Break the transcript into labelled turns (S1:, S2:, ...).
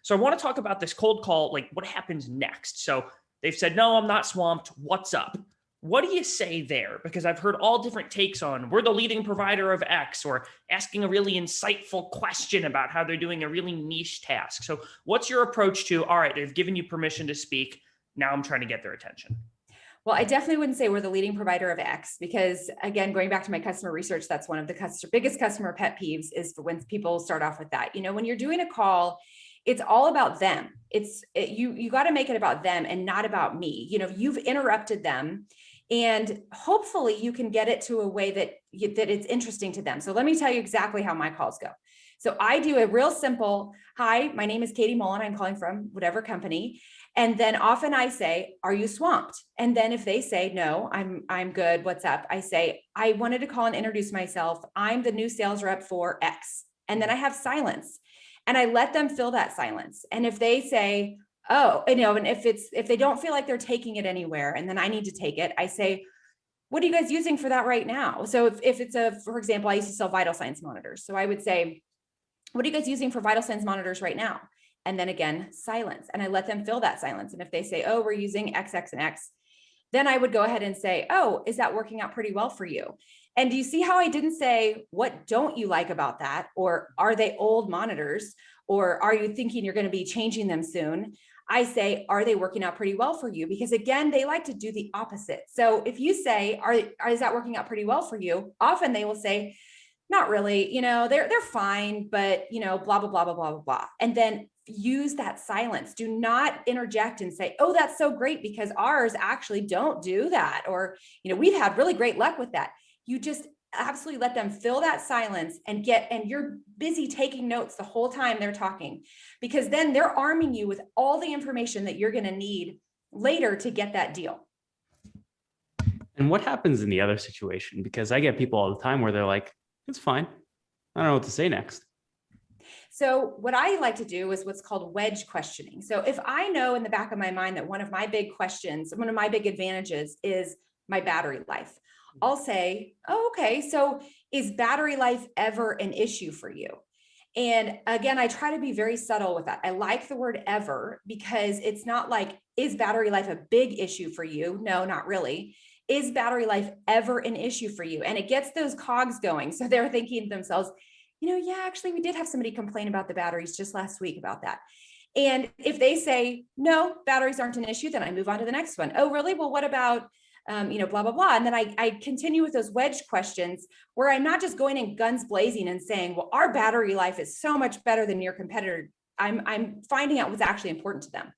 S1: So I want to talk about this cold call, like what happens next. So they've said, no, I'm not swamped. What's up? What do you say there? Because I've heard all different takes on we're the leading provider of X, or asking a really insightful question about how they're doing a really niche task. So, what's your approach to, all right, they've given you permission to speak. Now I'm trying to get their attention?
S2: Well, I definitely wouldn't say we're the leading provider of X because, again, going back to my customer research, that's one of the biggest customer pet peeves is for when people start off with that. When you're doing a call, it's all about them. You got to make it about them and not about me. You've interrupted them, and hopefully you can get it to a way that it's interesting to them. So let me tell you exactly how my calls go. So I do a real simple, hi, my name is Katie Mullen. I'm calling from whatever company. And then often I say, are you swamped? And then if they say, no, I'm good. What's up? I say, I wanted to call and introduce myself. I'm the new sales rep for X. And then I have silence and I let them fill that silence. And if they say, oh, and if they don't feel like they're taking it anywhere, and then I need to take it, I say, what are you guys using for that right now? So if it's for example, I used to sell vital signs monitors. So I would say, what are you guys using for vital signs monitors right now? And then again, silence. And I let them fill that silence. And if they say, oh, we're using X, X, and X, then I would go ahead and say, oh, is that working out pretty well for you? And do you see how I didn't say, what don't you like about that? Or are they old monitors? Or are you thinking you're going to be changing them soon? I say, are they working out pretty well for you? Because again, they like to do the opposite. So if you say, is that working out pretty well for you? Often they will say, not really, they're fine, but blah, blah, blah, blah, blah, blah, blah. And then use that silence. Do not interject and say, oh, that's so great because ours actually don't do that. Or, we've had really great luck with that. You just absolutely let them fill that silence and you're busy taking notes the whole time they're talking, because then they're arming you with all the information that you're going to need later to get that deal.
S3: And what happens in the other situation? Because I get people all the time where they're like, it's fine. I don't know what to say next.
S2: So what I like to do is what's called wedge questioning. So if I know in the back of my mind that one of my big advantages is my battery life, I'll say, oh, okay, so is battery life ever an issue for you? And again, I try to be very subtle with that. I like the word ever because it's not like, is battery life a big issue for you? No, not really. Is battery life ever an issue for you? And it gets those cogs going. So they're thinking to themselves, yeah, actually, we did have somebody complain about the batteries just last week about that. And if they say, no, batteries aren't an issue, then I move on to the next one. Oh, really? Well, what about, blah, blah, blah. And then I continue with those wedge questions where I'm not just going in guns blazing and saying, well, our battery life is so much better than your competitor. I'm finding out what's actually important to them.